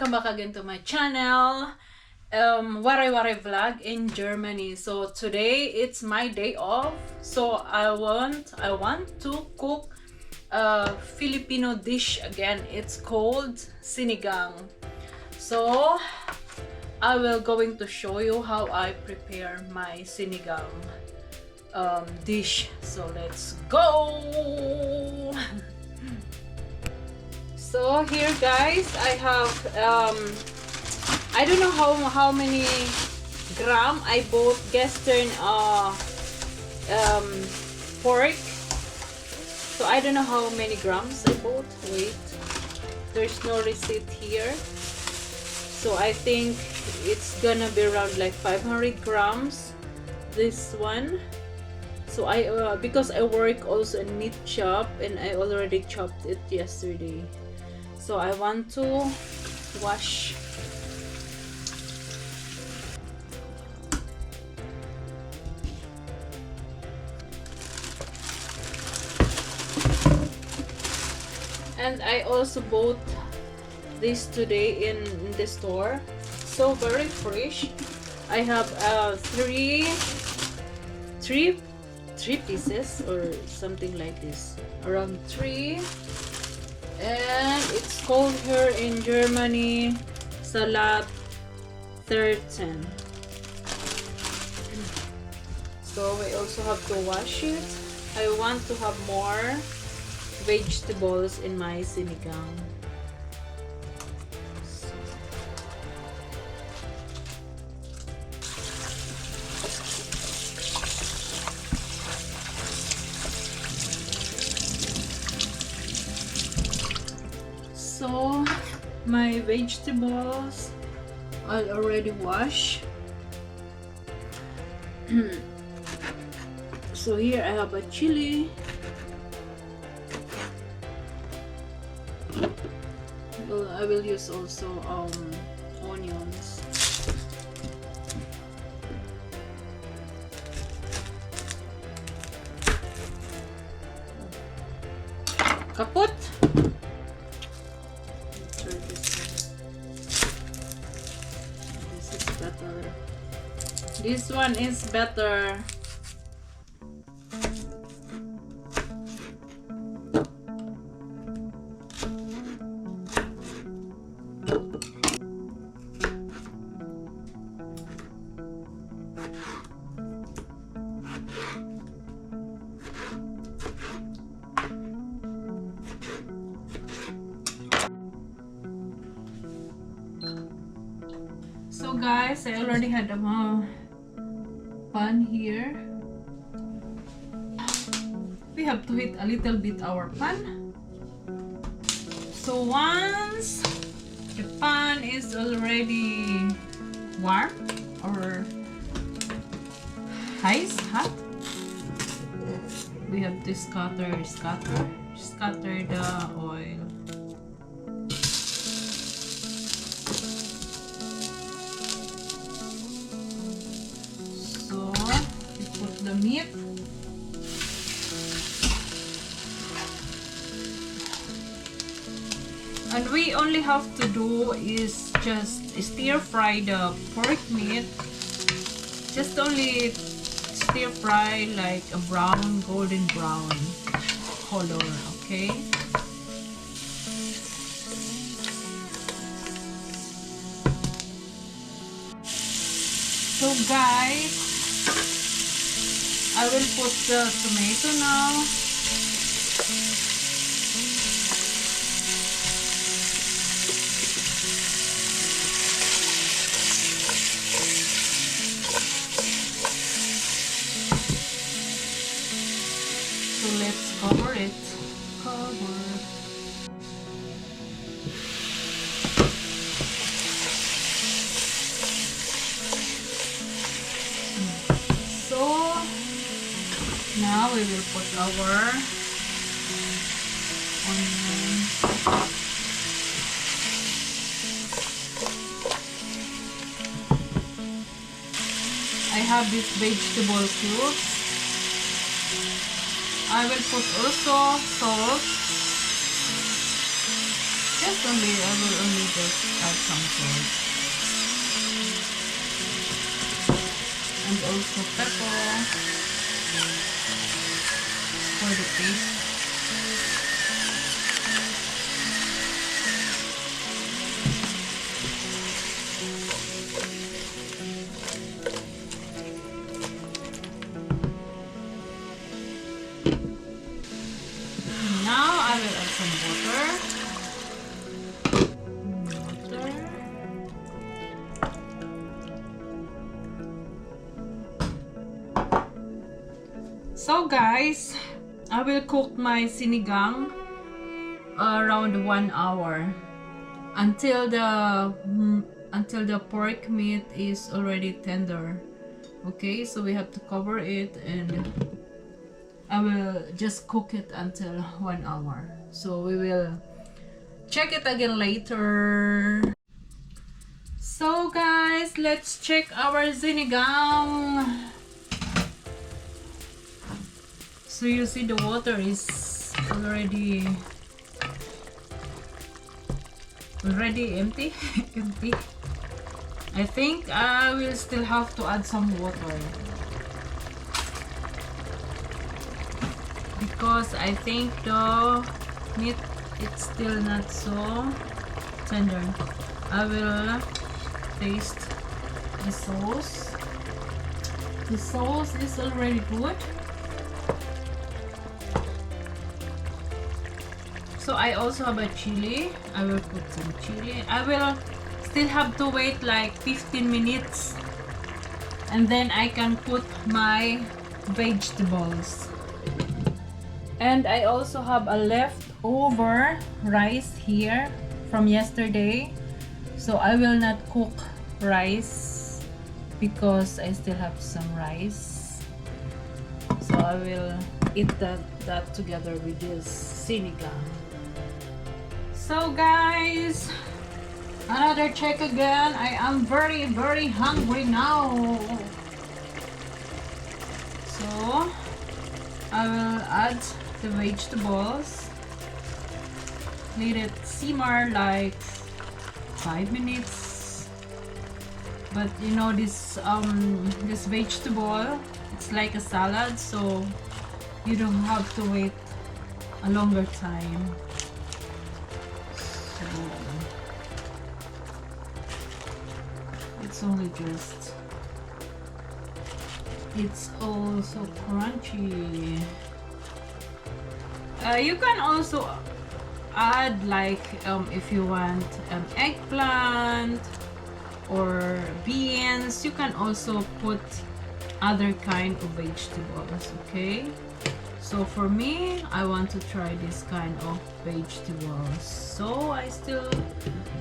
welcome back again to my channel. Waray vlog in Germany. So today it's my day off. So I want to cook a Filipino dish again. It's called Sinigang. So I will going to show you how I prepare my Sinigang dish. So let's go. So here guys, I have I don't know how many gram I bought Western pork. So I don't know how many grams I bought. Wait, there's no receipt here. So I think it's gonna be around like 500 grams. This one. So I because I work also in meat shop and I already chopped it yesterday. So I want to wash. And I also bought this today in the store. So very fresh. I have three pieces or something like this. Around 3. And it's called here in Germany Salat 13. So we also have to wash it. I want to have more vegetables in my sinigang. So my vegetables I already washed. So here I have a chili. Well, I will use also onions. Kaput. This one is better. So guys, I already had a pan here. We have to heat a little bit our pan. So once the pan is already warm or hot, we have to scatter the oil. The meat. And we only have to do is just stir fry the pork meat. Just only stir fry like a golden brown color, okay? So guys, I will put the tomato now. So let's cover it. Now we will put our onion. I have this vegetable cubes. I will put also salt. I will only just add some salt and also pepper for the taste. Now I will add some water. So guys, I will cook my sinigang around 1 hour until the pork meat is already tender. Okay, so we have to cover it and I will just cook it until 1 hour. So we will check it again later. So guys, let's check our sinigang. So you see the water is already empty. Empty. I think I will still have to add some water because I think the meat it's still not so tender. I will taste the sauce. The sauce is already good. So I also have a chili. I will put some chili. I will still have to wait like 15 minutes and then I can put my vegetables. And I also have a leftover rice here from yesterday. So I will not cook rice because I still have some rice. So I will eat that together with this sinigang. So guys, another check again. I am very hungry now. So I will add the vegetables. Let it simmer like 5 minutes. But you know this vegetable, it's like a salad, so you don't have to wait a longer time. So it's only just, it's also crunchy. You can also add like if you want eggplant or beans, you can also put other kind of vegetables. Okay, so for me, I want to try this kind of vegetables, so I still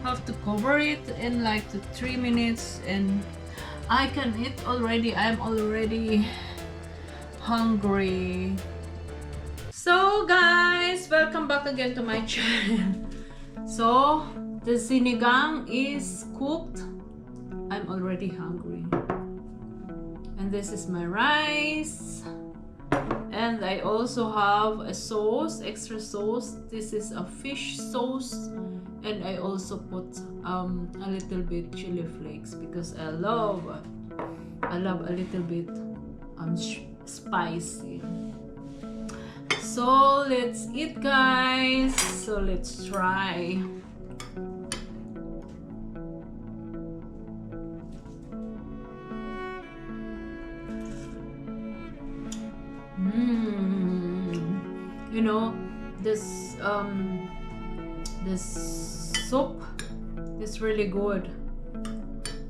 have to cover it in like 3 minutes and I can eat already. I'm already hungry. So guys, welcome back again to my channel. So the sinigang is cooked. I'm already hungry. And this is my rice. And I also have a sauce, extra sauce. This is a fish sauce. And I also put a little bit chili flakes because I love a little bit spicy. So let's eat, guys. So let's try. You know, this soup is really good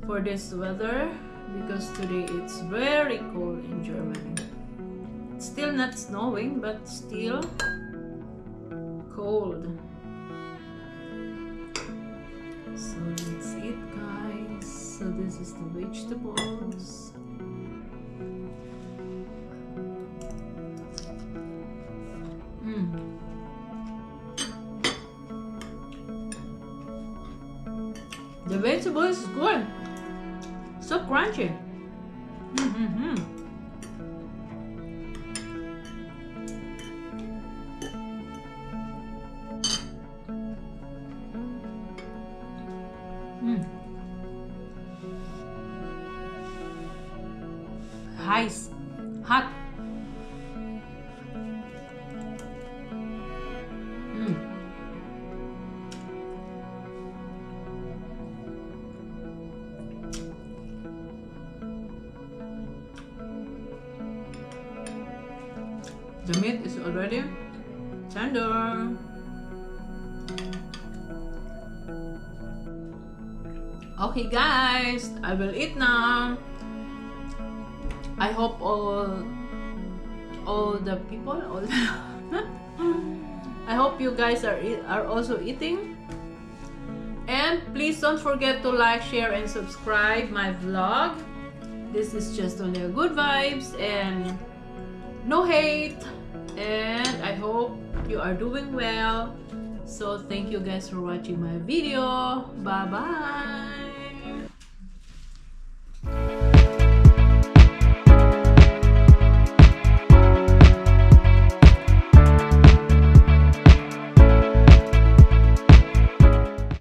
for this weather because today it's very cold in Germany. It's still not snowing, but still cold. So let's eat, guys. So this is the vegetables. The vegetable is good. So crunchy. The meat is already tender. Okay guys, I will eat now. I hope all the people, I hope you guys are also eating. And please don't forget to like, share, and subscribe my vlog. This is just only a good vibes and no hate. And I hope you are doing well. So thank you guys for watching my video. Bye bye.